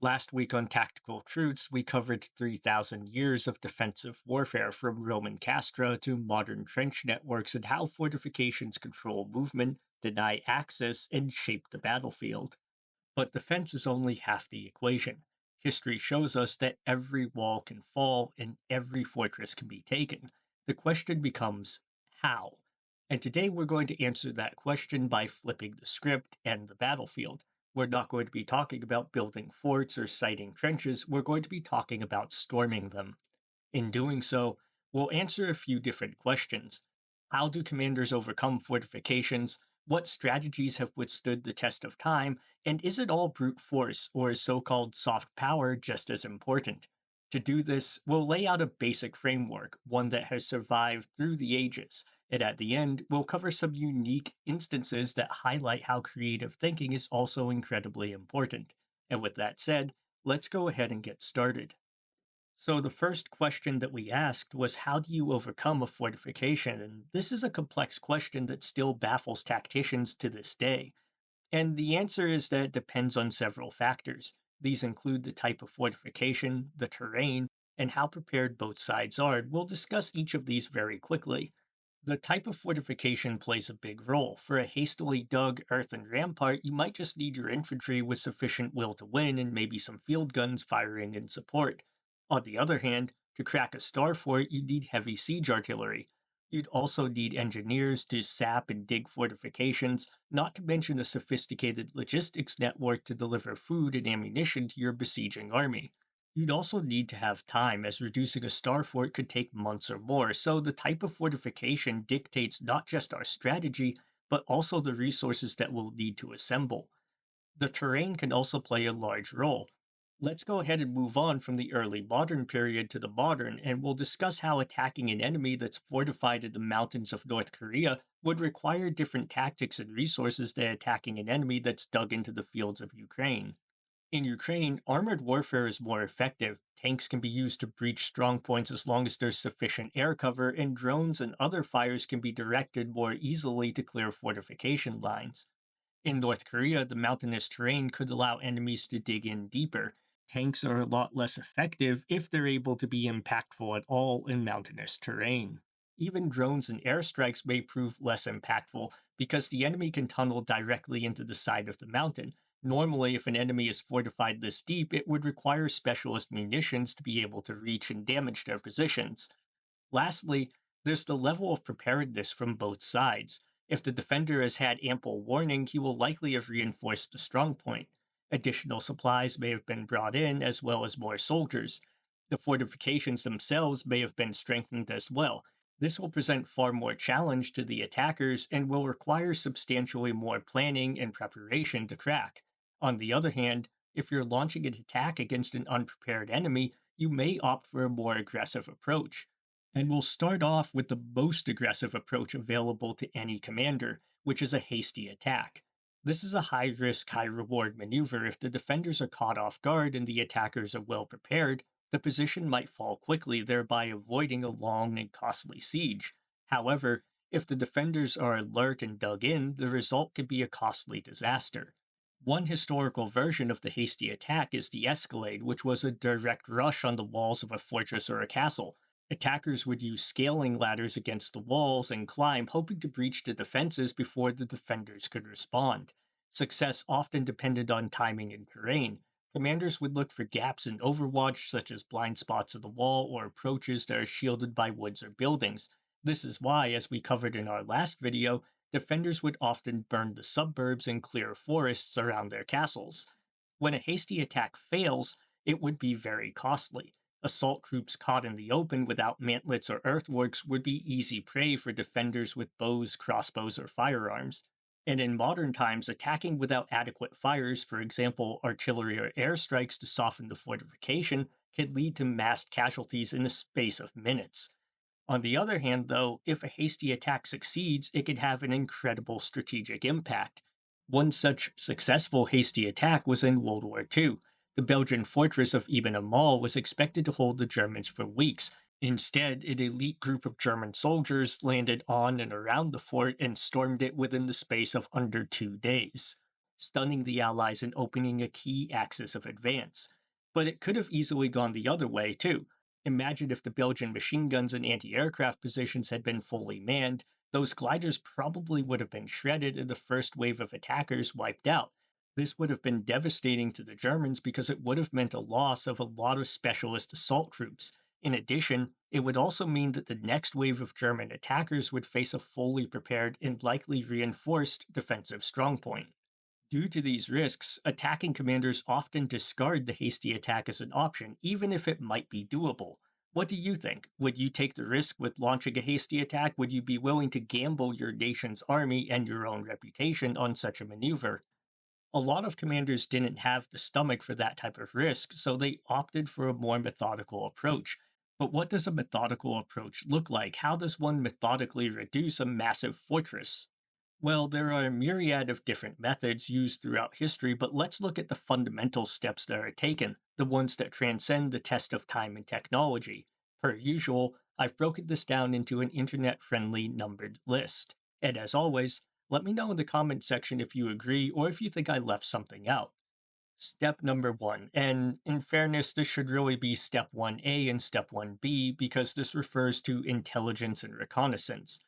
Last week on Tactical Truths, we covered 3,000 years of defensive warfare from Roman castra to modern trench networks and how fortifications control movement, deny access, and shape the battlefield. But defense is only half the equation. History shows us that every wall can fall and every fortress can be taken. The question becomes how? And today we're going to answer that question by flipping the script and the battlefield. We're not going to be talking about building forts or siting trenches, we're going to be talking about storming them. In doing so, we'll answer a few different questions. How do commanders overcome fortifications? What strategies have withstood the test of time? And is it all brute force, or is so called soft power just as important? To do this, we'll lay out a basic framework, one that has survived through the ages. And at the end, we'll cover some unique instances that highlight how creative thinking is also incredibly important. And with that said, let's go ahead and get started. So, the first question that we asked was, how do you overcome a fortification? And this is a complex question that still baffles tacticians to this day. And the answer is that it depends on several factors. These include the type of fortification, the terrain, and how prepared both sides are. We'll discuss each of these very quickly. The type of fortification plays a big role. For a hastily dug earthen rampart, you might just need your infantry with sufficient will to win and maybe some field guns firing in support. On the other hand, to crack a star fort, you'd need heavy siege artillery. You'd also need engineers to sap and dig fortifications, not to mention a sophisticated logistics network to deliver food and ammunition to your besieging army. You'd also need to have time, as reducing a star fort could take months or more, so the type of fortification dictates not just our strategy, but also the resources that we'll need to assemble. The terrain can also play a large role. Let's go ahead and move on from the early modern period to the modern, and we'll discuss how attacking an enemy that's fortified in the mountains of North Korea would require different tactics and resources than attacking an enemy that's dug into the fields of Ukraine. In Ukraine, armored warfare is more effective. Tanks can be used to breach strong points as long as there's sufficient air cover, and drones and other fires can be directed more easily to clear fortification lines. In North Korea, the mountainous terrain could allow enemies to dig in deeper. Tanks are a lot less effective if they're able to be impactful at all in mountainous terrain. Even drones and airstrikes may prove less impactful because the enemy can tunnel directly into the side of the mountain. Normally, if an enemy is fortified this deep, it would require specialist munitions to be able to reach and damage their positions. Lastly, there's the level of preparedness from both sides. If the defender has had ample warning, he will likely have reinforced the strong point. Additional supplies may have been brought in, as well as more soldiers. The fortifications themselves may have been strengthened as well. This will present far more challenge to the attackers and will require substantially more planning and preparation to crack. On the other hand, if you're launching an attack against an unprepared enemy, you may opt for a more aggressive approach. And we'll start off with the most aggressive approach available to any commander, which is a hasty attack. This is a high risk, high reward maneuver. If the defenders are caught off guard and the attackers are well prepared, the position might fall quickly, thereby avoiding a long and costly siege. However, if the defenders are alert and dug in, the result could be a costly disaster. One historical version of the hasty attack is the Escalade, which was a direct rush on the walls of a fortress or a castle. Attackers would use scaling ladders against the walls and climb, hoping to breach the defenses before the defenders could respond. Success often depended on timing and terrain. Commanders would look for gaps in overwatch, such as blind spots of the wall or approaches that are shielded by woods or buildings. This is why, as we covered in our last video, defenders would often burn the suburbs and clear forests around their castles. When a hasty attack fails, it would be very costly. Assault troops caught in the open without mantlets or earthworks would be easy prey for defenders with bows, crossbows, or firearms. And in modern times, attacking without adequate fires, for example, artillery or airstrikes to soften the fortification, can lead to mass casualties in the space of minutes. On the other hand, though, if a hasty attack succeeds, it can have an incredible strategic impact. One such successful hasty attack was in World War II. The Belgian fortress of Ibn Amal was expected to hold the Germans for weeks. Instead, an elite group of German soldiers landed on and around the fort and stormed it within the space of under 2 days. stunning the Allies and opening a key axis of advance. But it could have easily gone the other way, too. Imagine if the Belgian machine guns and anti aircraft positions had been fully manned, those gliders probably would have been shredded and the first wave of attackers wiped out. This would have been devastating to the Germans because it would have meant a loss of a lot of specialist assault troops. In addition, it would also mean that the next wave of German attackers would face a fully prepared and likely reinforced defensive strongpoint. Due to these risks, attacking commanders often discard the hasty attack as an option, even if it might be doable. What do you think? Would you take the risk with launching a hasty attack? Would you be willing to gamble your nation's army and your own reputation on such a maneuver? A lot of commanders didn't have the stomach for that type of risk, so they opted for a more methodical approach. But what does a methodical approach look like? How does one methodically reduce a massive fortress? Well, there are a myriad of different methods used throughout history, but let's look at the fundamental steps that are taken, the ones that transcend the test of time and technology. Per usual, I've broken this down into an internet friendly numbered list. And as always, let me know in the comment section if you agree or if you think I left something out. Step number one, and in fairness, this should really be step 1A and step 1B because this refers to intelligence and reconnaissance.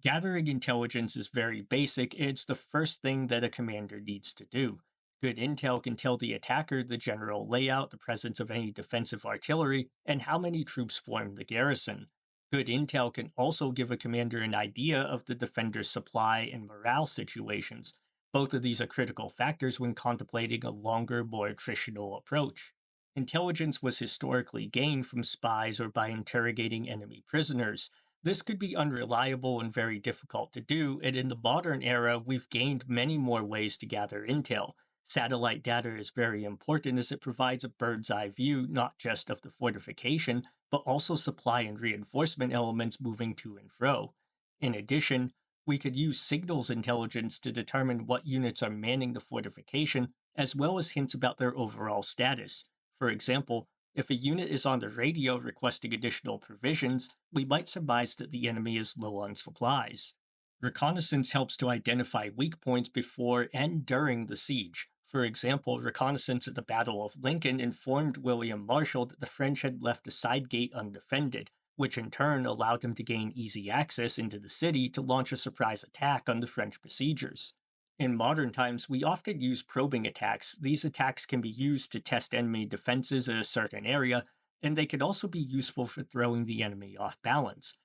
Gathering intelligence is very basic, it's the first thing that a commander needs to do. Good intel can tell the attacker the general layout, the presence of any defensive artillery, and how many troops form the garrison. Good intel can also give a commander an idea of the defender's supply and morale situations. Both of these are critical factors when contemplating a longer, more attritional approach. Intelligence was historically gained from spies or by interrogating enemy prisoners. This could be unreliable and very difficult to do, and in the modern era, we've gained many more ways to gather intel. Satellite data is very important as it provides a bird's eye view not just of the fortification, but also supply and reinforcement elements moving to and fro. In addition, we could use signals intelligence to determine what units are manning the fortification, as well as hints about their overall status. For example, if a unit is on the radio requesting additional provisions, we might surmise that the enemy is low on supplies. Reconnaissance helps to identify weak points before and during the siege. For example, reconnaissance at the Battle of Lincoln informed William Marshall that the French had left a side gate undefended, which in turn allowed him to gain easy access into the city to launch a surprise attack on the French besiegers. In modern times, we often use probing attacks. These attacks can be used to test enemy defenses in a certain area, and they can also be useful for throwing the enemy off balance.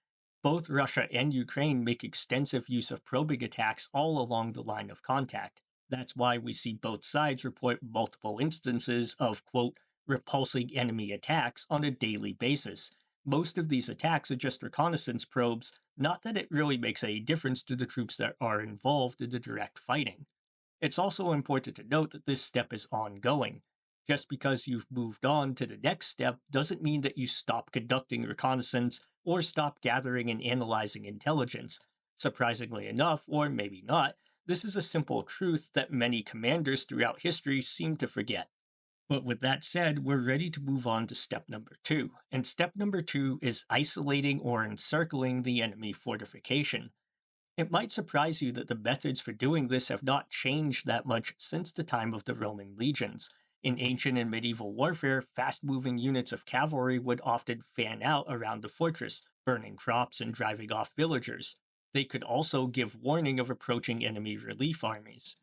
Both Russia and Ukraine make extensive use of probing attacks all along the line of contact. That's why we see both sides report multiple instances of, quote, repulsing enemy attacks on a daily basis. Most of these attacks are just reconnaissance probes, not that it really makes any difference to the troops that are involved in the direct fighting. It's also important to note that this step is ongoing. Just because you've moved on to the next step doesn't mean that you stop conducting reconnaissance or stop gathering and analyzing intelligence. Surprisingly enough, or maybe not, this is a simple truth that many commanders throughout history seem to forget. But with that said, we're ready to move on to step number two. And step number two is isolating or encircling the enemy fortification. It might surprise you that the methods for doing this have not changed that much since the time of the Roman legions. In ancient and medieval warfare, fast moving units of cavalry would often fan out around the fortress, burning crops and driving off villagers. They could also give warning of approaching enemy relief armies.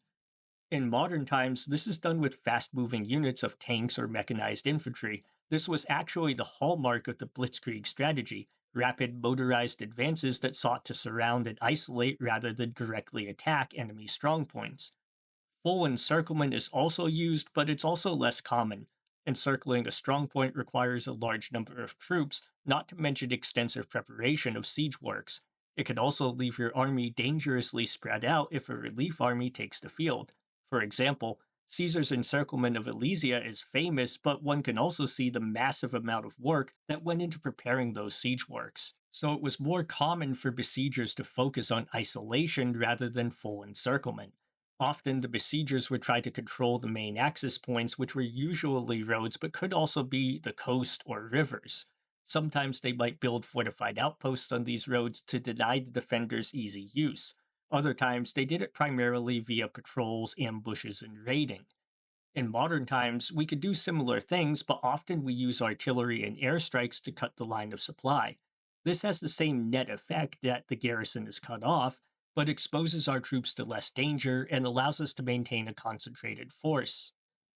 In modern times, this is done with fast moving units of tanks or mechanized infantry. This was actually the hallmark of the Blitzkrieg strategy, rapid motorized advances that sought to surround and isolate rather than directly attack enemy strongpoints. Full encirclement is also used, but it's also less common. Encircling a strongpoint requires a large number of troops, not to mention extensive preparation of siege works. It can also leave your army dangerously spread out if a relief army takes the field. For example, Caesar's encirclement of Alesia is famous, but one can also see the massive amount of work that went into preparing those siege works. So it was more common for besiegers to focus on isolation rather than full encirclement. Often, the besiegers would try to control the main access points, which were usually roads but could also be the coast or rivers. Sometimes they might build fortified outposts on these roads to deny the defenders easy use. Other times, they did it primarily via patrols, ambushes, and raiding. In modern times, we could do similar things, but often we use artillery and airstrikes to cut the line of supply. This has the same net effect that the garrison is cut off, but exposes our troops to less danger and allows us to maintain a concentrated force.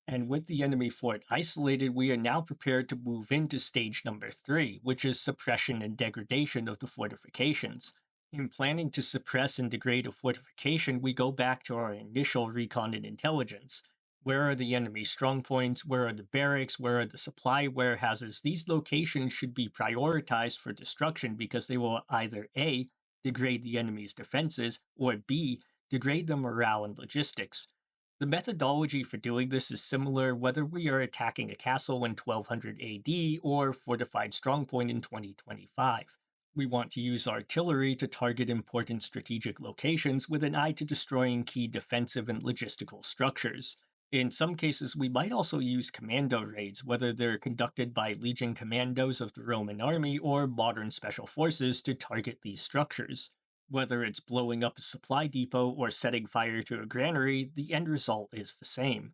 And with the enemy fort isolated, we are now prepared to move into stage number 3, which is suppression and degradation of the fortifications. In planning to suppress and degrade a fortification, we go back to our initial recon and intelligence. Where are the enemy strong points? Where are the barracks? Where are the supply warehouses? These locations should be prioritized for destruction because they will either A, degrade the enemy's defenses, or B, degrade the morale and logistics. The methodology for doing this is similar whether we are attacking a castle in 1200 AD or fortified strongpoint in 2025. We want to use artillery to target important strategic locations with an eye to destroying key defensive and logistical structures. In some cases, we might also use commando raids, whether they're conducted by Legion commandos of the Roman army or modern special forces to target these structures. Whether it's blowing up a supply depot or setting fire to a granary, the end result is the same.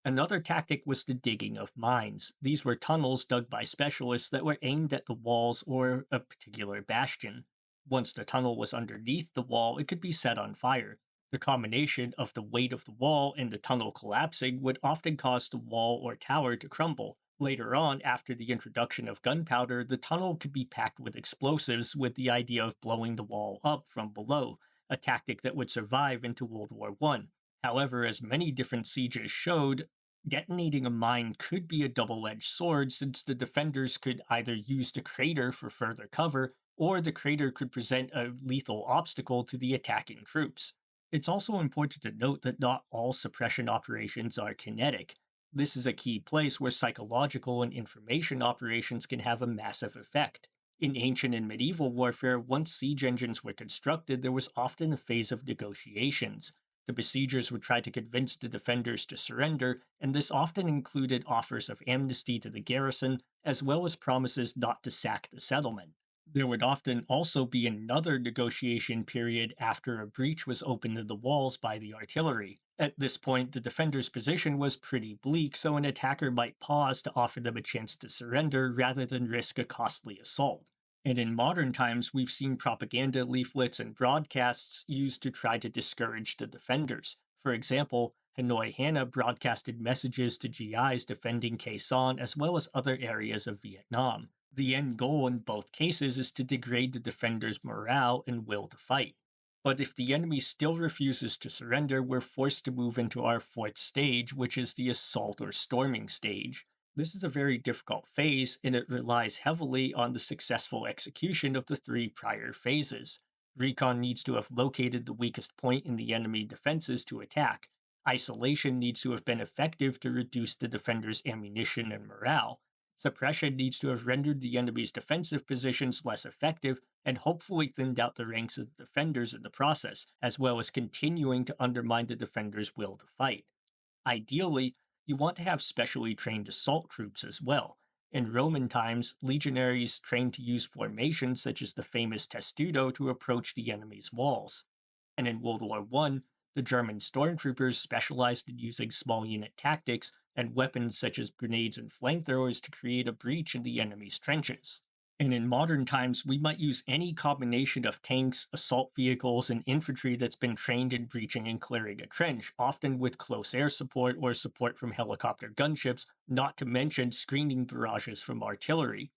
Another tactic was the digging of mines. These were tunnels dug by specialists that were aimed at the walls or a particular bastion. Once the tunnel was underneath the wall, it could be set on fire. The combination of the weight of the wall and the tunnel collapsing would often cause the wall or tower to crumble. Later on, after the introduction of gunpowder, the tunnel could be packed with explosives with the idea of blowing the wall up from below, a tactic that would survive into World War I. However, as many different sieges showed, detonating a mine could be a double edged sword since the defenders could either use the crater for further cover, or the crater could present a lethal obstacle to the attacking troops. It's also important to note that not all suppression operations are kinetic. This is a key place where psychological and information operations can have a massive effect. In ancient and medieval warfare, once siege engines were constructed, there was often a phase of negotiations. The besiegers would try to convince the defenders to surrender, and this often included offers of amnesty to the garrison, as well as promises not to sack the settlement. There would often also be another negotiation period after a breach was opened in the walls by the artillery. At this point, the defender's position was pretty bleak, so an attacker might pause to offer them a chance to surrender rather than risk a costly assault. And in modern times, we've seen propaganda leaflets and broadcasts used to try to discourage the defenders. For example, Hanoi Hannah broadcasted messages to GIs defending Khe Sanh as well as other areas of Vietnam. The end goal in both cases is to degrade the defender's morale and will to fight. But if the enemy still refuses to surrender, we're forced to move into our fourth stage, which is the assault or storming stage. This is a very difficult phase, and it relies heavily on the successful execution of the three prior phases. Recon needs to have located the weakest point in the enemy defenses to attack. Isolation needs to have been effective to reduce the defender's ammunition and morale. Suppression needs to have rendered the enemy's defensive positions less effective and hopefully thinned out the ranks of the defenders in the process, as well as continuing to undermine the defender's will to fight. Ideally, you want to have specially trained assault troops as well. In Roman times, legionaries trained to use formations such as the famous testudo to approach the enemy's walls. And in World War I, the German stormtroopers specialized in using small unit tactics and weapons such as grenades and flamethrowers to create a breach in the enemy's trenches. And in modern times, we might use any combination of tanks, assault vehicles, and infantry that's been trained in breaching and clearing a trench, often with close air support or support from helicopter gunships, not to mention screening barrages from artillery.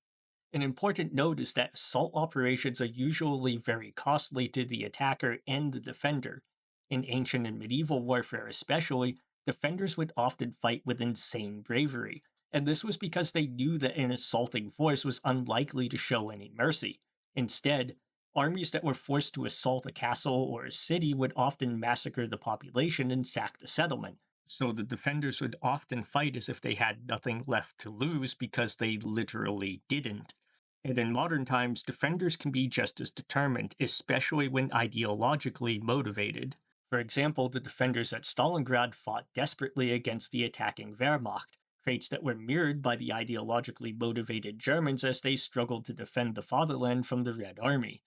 An important note is that assault operations are usually very costly to the attacker and the defender. In ancient and medieval warfare especially, defenders would often fight with insane bravery, and this was because they knew that an assaulting force was unlikely to show any mercy. Instead, armies that were forced to assault a castle or a city would often massacre the population and sack the settlement. So the defenders would often fight as if they had nothing left to lose because they literally didn't. And in modern times, defenders can be just as determined, especially when ideologically motivated. For example, the defenders at Stalingrad fought desperately against the attacking Wehrmacht, traits that were mirrored by the ideologically motivated Germans as they struggled to defend the fatherland from the Red Army.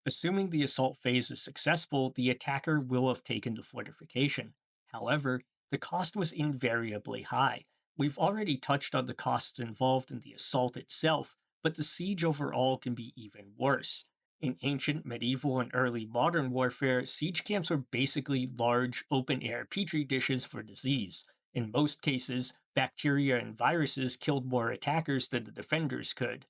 Assuming the assault phase is successful, the attacker will have taken the fortification. However, the cost was invariably high. We've already touched on the costs involved in the assault itself, but the siege overall can be even worse. In ancient, medieval, and early modern warfare, siege camps were basically large, open air petri dishes for disease. In most cases, bacteria and viruses killed more attackers than the defenders could.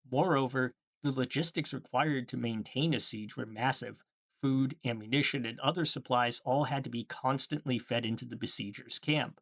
Moreover, the logistics required to maintain a siege were massive. Food, ammunition, and other supplies all had to be constantly fed into the besiegers' camp.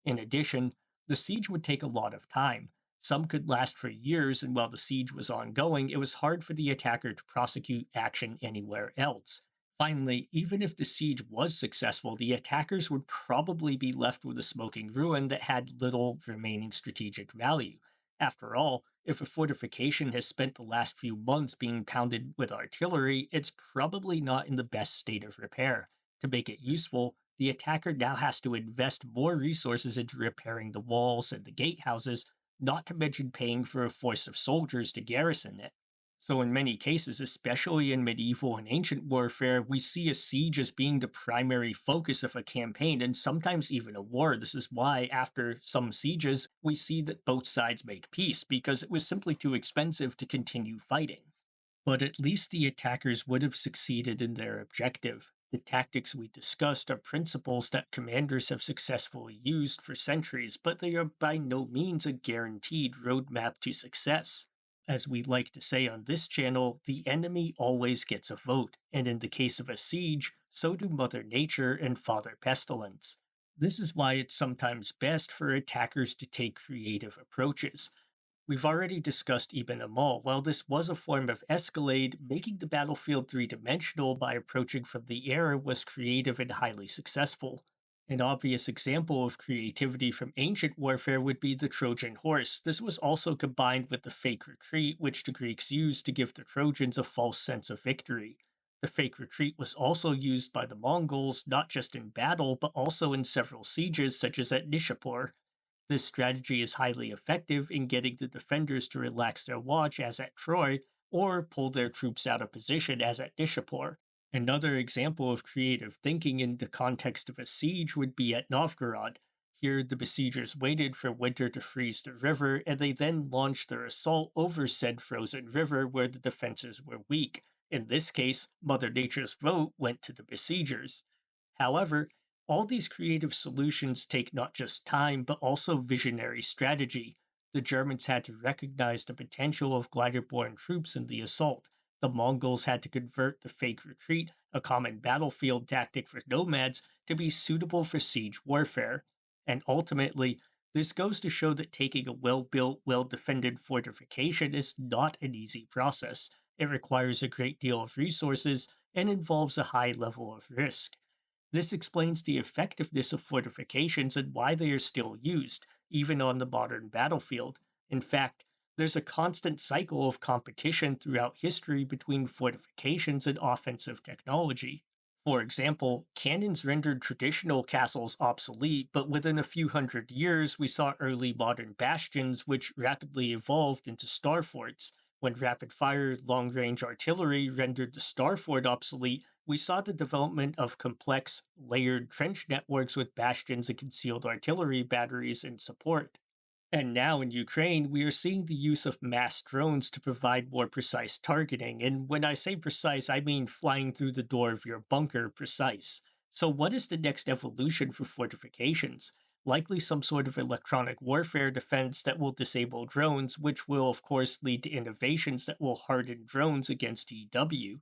In addition, the siege would take a lot of time. Some could last for years, and while the siege was ongoing, it was hard for the attacker to prosecute action anywhere else. Finally, even if the siege was successful, the attackers would probably be left with a smoking ruin that had little remaining strategic value. After all, if a fortification has spent the last few months being pounded with artillery, it's probably not in the best state of repair. To make it useful, the attacker now has to invest more resources into repairing the walls and the gatehouses, not to mention paying for a force of soldiers to garrison it. So, in many cases, especially in medieval and ancient warfare, we see a siege as being the primary focus of a campaign and sometimes even a war. This is why, after some sieges, we see that both sides make peace because it was simply too expensive to continue fighting. But at least the attackers would have succeeded in their objective. The tactics we discussed are principles that commanders have successfully used for centuries, but they are by no means a guaranteed roadmap to success. As we like to say on this channel, the enemy always gets a vote, and in the case of a siege, so do Mother Nature and Father Pestilence. This is why it's sometimes best for attackers to take creative approaches. We've already discussed Ibn Amal. While this was a form of escalade, making the battlefield three-dimensional by approaching from the air was creative and highly successful. An obvious example of creativity from ancient warfare would be the Trojan horse. This was also combined with the fake retreat, which the Greeks used to give the Trojans a false sense of victory. The fake retreat was also used by the Mongols, not just in battle, but also in several sieges, such as at Nishapur. This strategy is highly effective in getting the defenders to relax their watch as at Troy, or pull their troops out of position as at Nishapur. Another example of creative thinking in the context of a siege would be at Novgorod. Here, the besiegers waited for winter to freeze the river, and they then launched their assault over said frozen river where the defenses were weak. In this case, Mother Nature's vote went to the besiegers. However, all these creative solutions take not just time, but also visionary strategy. The Germans had to recognize the potential of glider-borne troops in the assault. The Mongols had to convert the fake retreat, a common battlefield tactic for nomads, to be suitable for siege warfare. And ultimately, this goes to show that taking a well-built, well-defended fortification is not an easy process. It requires a great deal of resources and involves a high level of risk. This explains the effectiveness of fortifications and why they are still used, even on the modern battlefield. In fact, there's a constant cycle of competition throughout history between fortifications and offensive technology. For example, cannons rendered traditional castles obsolete, but within a few hundred years, we saw early modern bastions which rapidly evolved into star forts. When rapid fire, long range artillery rendered the star fort obsolete, we saw the development of complex, layered trench networks with bastions and concealed artillery batteries in support. And now in Ukraine, we are seeing the use of mass drones to provide more precise targeting. And when I say precise, I mean flying through the door of your bunker precise. So, what is the next evolution for fortifications? Likely some sort of electronic warfare defense that will disable drones, which will, of course, lead to innovations that will harden drones against EW.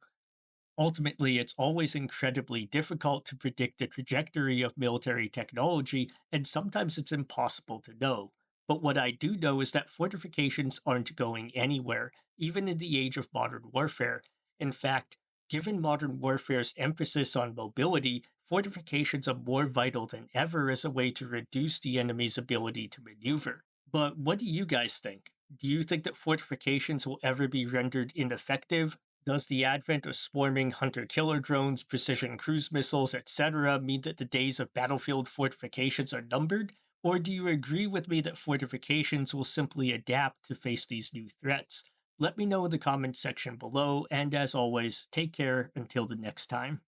Ultimately, it's always incredibly difficult to predict the trajectory of military technology, and sometimes it's impossible to know. But what I do know is that fortifications aren't going anywhere, even in the age of modern warfare. In fact, given modern warfare's emphasis on mobility, fortifications are more vital than ever as a way to reduce the enemy's ability to maneuver. But what do you guys think? Do you think that fortifications will ever be rendered ineffective? Does the advent of swarming hunter killer drones, precision cruise missiles, etc., mean that the days of battlefield fortifications are numbered? Or do you agree with me that fortifications will simply adapt to face these new threats? Let me know in the comments section below, and as always, take care until the next time.